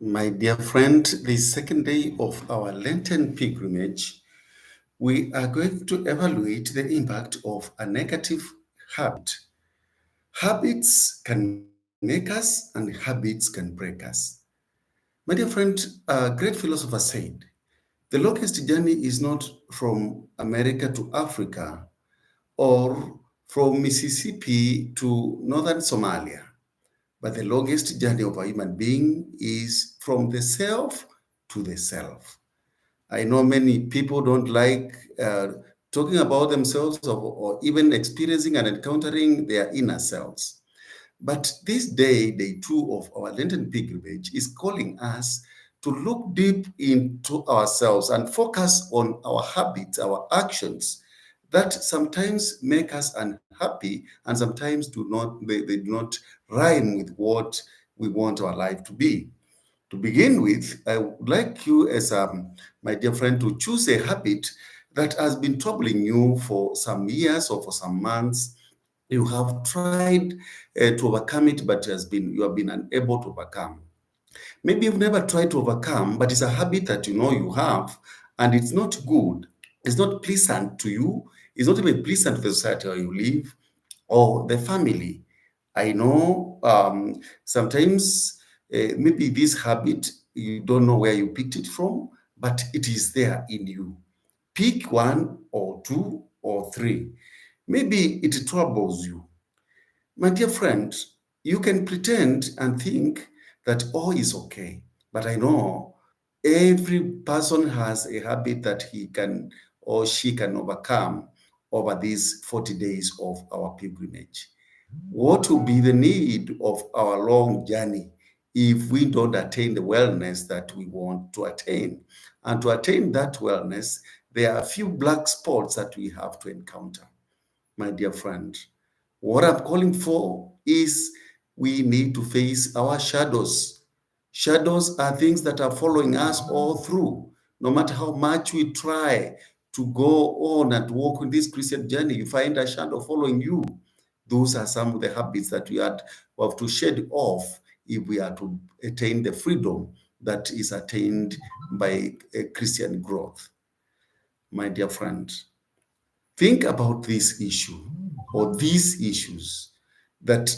My dear friend, the second day of our Lenten pilgrimage, we are going to evaluate the impact of a negative habit. Habits can make us, and habits can break us. My dear friend, a great philosopher said, the longest journey is not from America to Africa or from Mississippi to northern Somalia. But the longest journey of a human being is from the self to the self. I know many people don't like talking about themselves or even experiencing and encountering their inner selves. But this day, day two of our Lenten pilgrimage, is calling us to look deep into ourselves and focus on our habits, our actions that sometimes make us unhappy and sometimes they do not rhyme with what we want our life to be. To begin with, I would like you, as my dear friend, to choose a habit that has been troubling you for some years or for some months. You have tried to overcome it, but you have been unable to overcome. Maybe you've never tried to overcome, but it's a habit that you know you have, and it's not good. It's not pleasant to you. It's not even pleasant to the society where you live or the family. I know sometimes maybe this habit, you don't know where you picked it from, but it is there in you. Pick one or two or three. Maybe it troubles you. My dear friend, you can pretend and think that all is okay, but I know every person has a habit that he can or she can overcome over these 40 days of our pilgrimage. What will be the need of our long journey if we don't attain the wellness that we want to attain? And to attain that wellness, there are a few black spots that we have to encounter, my dear friend. What I'm calling for is we need to face our shadows. Shadows are things that are following us all through. No matter how much we try to go on and walk in this Christian journey, you find a shadow following you. Those are some of the habits that we have to shed off if we are to attain the freedom that is attained by a Christian growth. My dear friend, think about this issue or these issues that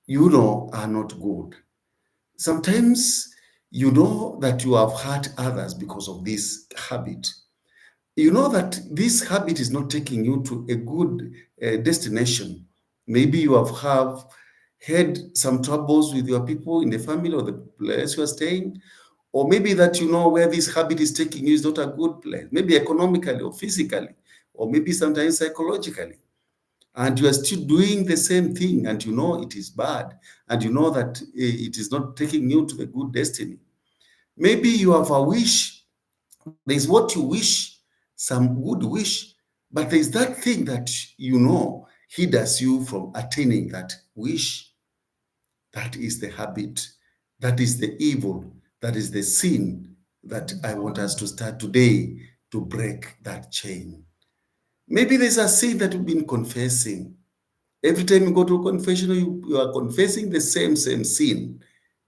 you know are not good. Sometimes you know that you have hurt others because of this habit. You know that this habit is not taking you to a good destination. Maybe you have had some troubles with your people in the family or the place you are staying, or maybe that you know where this habit is taking you is not a good place, maybe economically or physically, or maybe sometimes psychologically. And you are still doing the same thing, and you know it is bad, and you know that it is not taking you to the good destiny. Maybe you have a wish. There's what you wish, some good wish, but there's that thing that you know hinders you from attaining that wish. That is the habit. That is the evil. That is the sin that I want us to start today to break that chain. Maybe there's a sin that you've been confessing. Every time you go to a confession, you are confessing the same sin.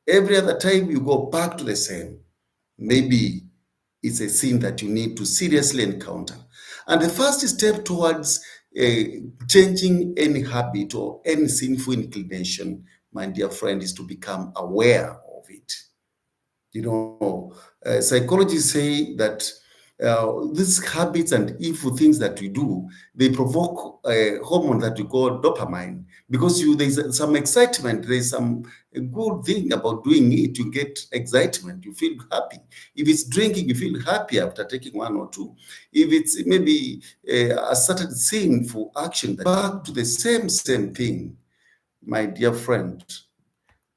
Every other time you go back to the same. Maybe it's a sin that you need to seriously encounter. And the first step towards uh, changing any habit or any sinful inclination, my dear friend, is to become aware of it. You know, psychologists say that these habits and evil things that we do, they provoke a hormone that we call dopamine. Because there's some excitement, there's some good thing about doing it. You get excitement, you feel happy. If it's drinking, you feel happy after taking one or two. If it's maybe a certain sinful action, back to the same thing, my dear friend.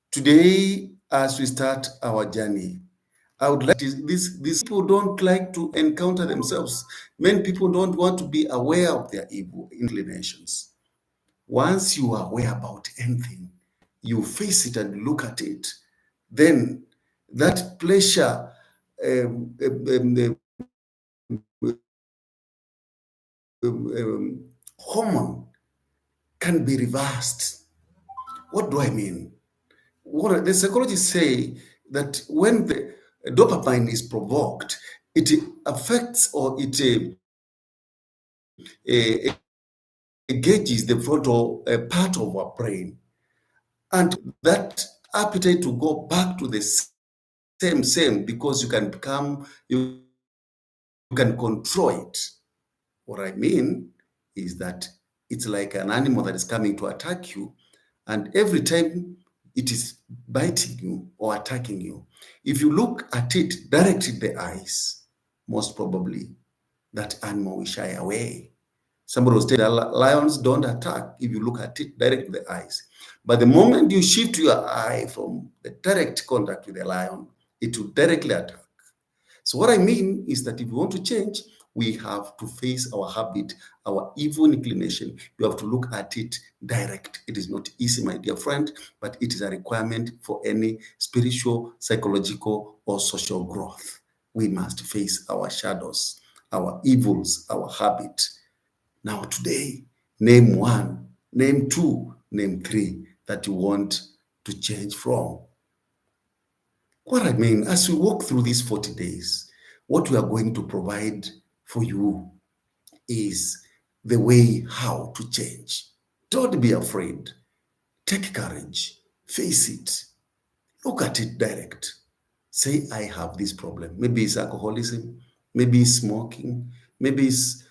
Today, as we start our journey, I would like these people don't like to encounter themselves. Many people don't want to be aware of their evil inclinations. Once you are aware about anything, you face it and look at it, then that pleasure hormone can be reversed. What do I mean? What the psychologists say, that when the dopamine is provoked, it affects or it engages the frontal part of our brain. And that appetite to go back to the same, because you can control it. What I mean is that it's like an animal that is coming to attack you, and every time it is biting you or attacking you, if you look at it directly in the eyes, most probably that animal will shy away. Somebody was saying that lions don't attack if you look at it directly in the eyes. But the moment you shift your eye from the direct contact with the lion, it will directly attack. So what I mean is that if we want to change, we have to face our habit, our evil inclination. You have to look at it direct. It is not easy, my dear friend, but it is a requirement for any spiritual, psychological, or social growth. We must face our shadows, our evils, our habit. Now today, name one, name two, name three that you want to change from. What I mean, as we walk through these 40 days, what we are going to provide for you is the way how to change. Don't be afraid. Take courage. Face it. Look at it direct. Say, I have this problem. Maybe it's alcoholism. Maybe it's smoking. Maybe it's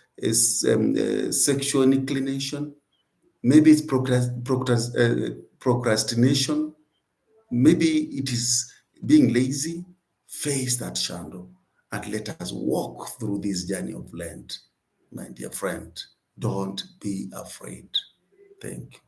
sexual inclination. Maybe it's procrastination. Maybe it is being lazy. Face that shadow and let us walk through this journey of Lent. My dear friend, don't be afraid. Thank you.